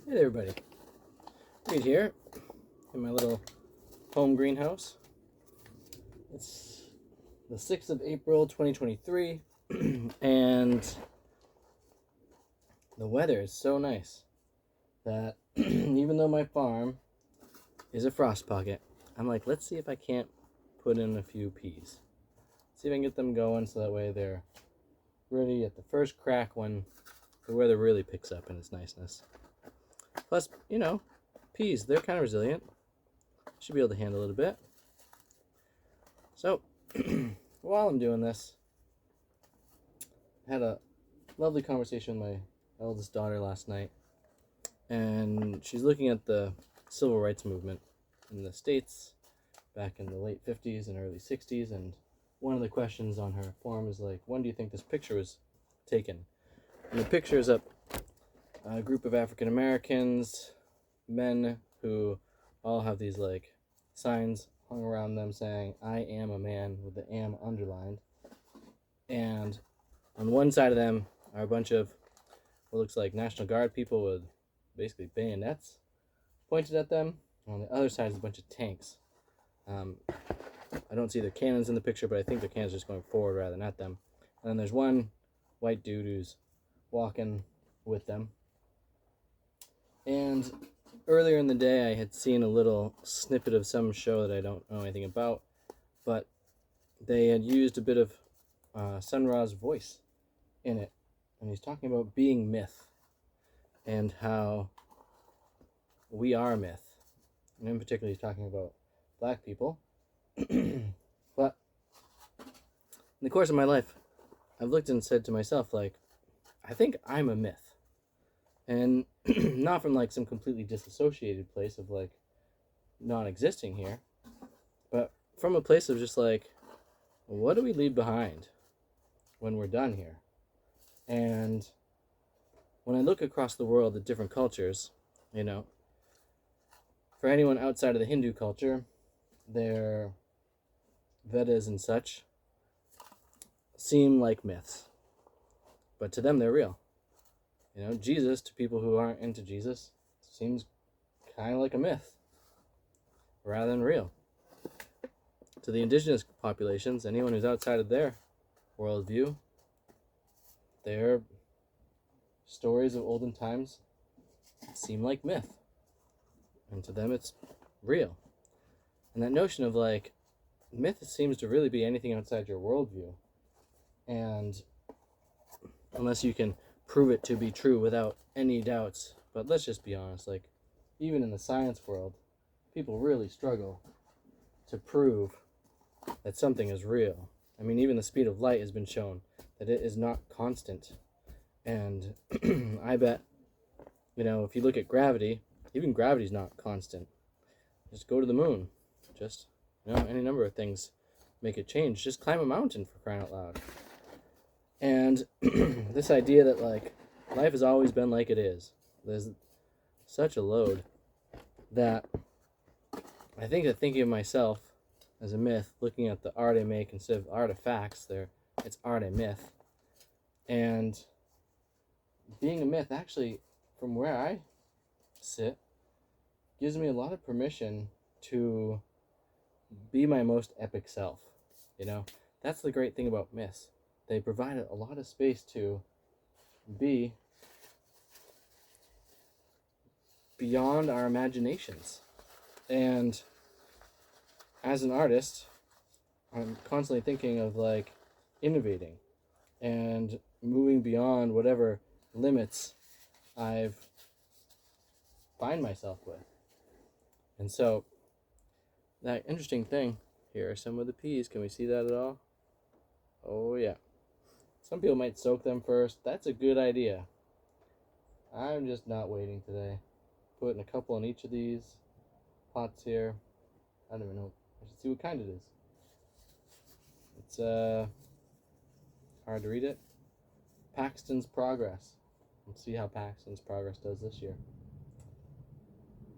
Hey there, everybody. Reed here in my little home greenhouse. It's the 6th of April 2023, and the weather is so nice that even though my farm is a frost pocket, I'm like, let's see if I can't put in a few peas. See if I can get them going so that way they're ready at the first crack when the weather really picks up in its niceness. Plus, peas, they're kind of resilient. Should be able to handle it a bit. So, while I'm doing this, I had a lovely conversation with my eldest daughter last night, and she's looking at the civil rights movement in the States back in the late 50s and early 60s, and one of the questions on her form is like, when do you think this picture was taken? And the picture is up a group of African Americans, men who all have these like signs hung around them saying, I am a man, with the am underlined. And on one side of them are a bunch of what looks like National Guard people with basically bayonets pointed at them. On the other side is a bunch of tanks. I don't see their cannons in the picture, but I think their cannons are just going forward rather than at them. And then there's one white dude who's walking with them. And earlier in the day, I had seen a little snippet of some show that I don't know anything about, but they had used a bit of Sun Ra's voice in it, and he's talking about being myth and how we are myth. And in particular, he's talking about black people. But in the course of my life, I've looked and said to myself, like, I think I'm a myth. And not from like some completely disassociated place of like not existing here, but from a place of just like, what do we leave behind when we're done here? And when I look across the world at different cultures, for anyone outside of the Hindu culture, their Vedas and such seem like myths, but to them they're real. Jesus, to people who aren't into Jesus, seems kind of like a myth rather than real. To the indigenous populations, anyone who's outside of their worldview, their stories of olden times seem like myth. And to them it's real. And that notion of like, myth seems to really be anything outside your worldview. And unless you can prove it to be true without any doubts. But let's just be honest, like, even in the science world, people really struggle to prove that something is real. I mean, even the speed of light has been shown that it is not constant. And I bet, if you look at gravity, even gravity is not constant. Just go to the moon. Just, any number of things make it change. Just climb a mountain, for crying out loud. And this idea that, like, life has always been like it is. There's such a load that I think that thinking of myself as a myth, looking at the art I make instead of artifacts, it's art and myth. And being a myth, actually, from where I sit, gives me a lot of permission to be my most epic self. That's the great thing about myths. They provide a lot of space to be beyond our imaginations. And as an artist, I'm constantly thinking of like innovating and moving beyond whatever limits I've find myself with. And so that interesting thing, here are some of the peas. Can we see that at all? Oh yeah. Some people might soak them first. That's a good idea. I'm just not waiting today. Putting a couple in each of these pots here. I don't even know. I should see what kind it is. It's hard to read it. Paxton's Progress. Let's see how Paxton's Progress does this year.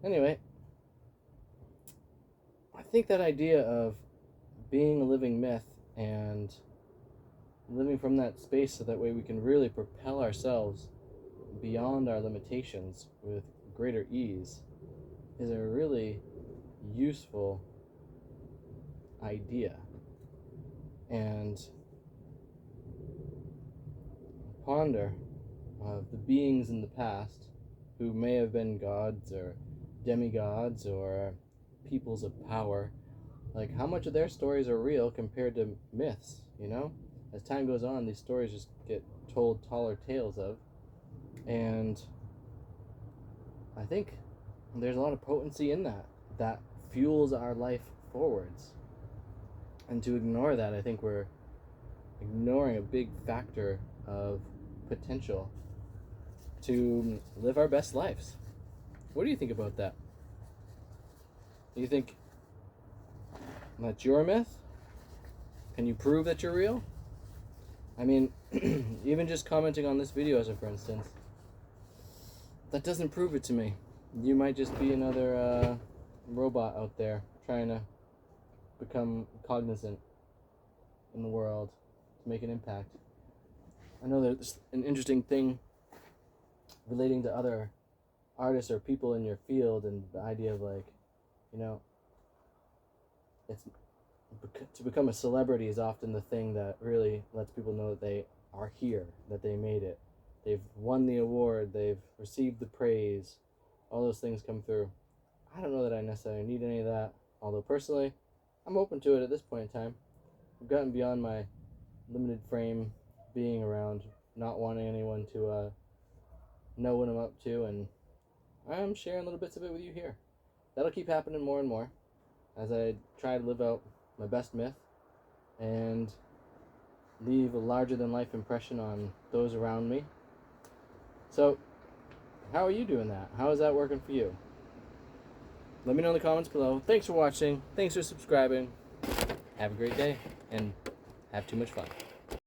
Anyway, I think that idea of being a living myth and living from that space so that way we can really propel ourselves beyond our limitations with greater ease is a really useful idea. And ponder of the beings in the past who may have been gods or demigods or peoples of power, like how much of their stories are real compared to myths, you know? As time goes on, these stories just get told taller tales of, and I think there's a lot of potency in that fuels our life forwards. And to ignore that, I think we're ignoring a big factor of potential to live our best lives. What do you think about that? Do you think that's your myth? Can you prove that you're real? I mean, even just commenting on this video, as a for instance, that doesn't prove it to me. You might just be another robot out there trying to become cognizant in the world to make an impact. I know there's an interesting thing relating to other artists or people in your field, and the idea of, like, you know, it's to become a celebrity is often the thing that really lets people know that they are here, that they made it, they've won the award, they've received the praise, all those things come through. I don't know that I necessarily need any of that, although personally I'm open to it at this point in time. I've gotten beyond my limited frame being around, not wanting anyone to know what I'm up to, and I'm sharing little bits of it with you here. That'll keep happening more and more as I try to live out my best myth and leave a larger than life impression on those around me. So, how are you doing that? How is that working for you? Let me know in the comments below. Thanks for watching. Thanks for subscribing. Have a great day and have too much fun.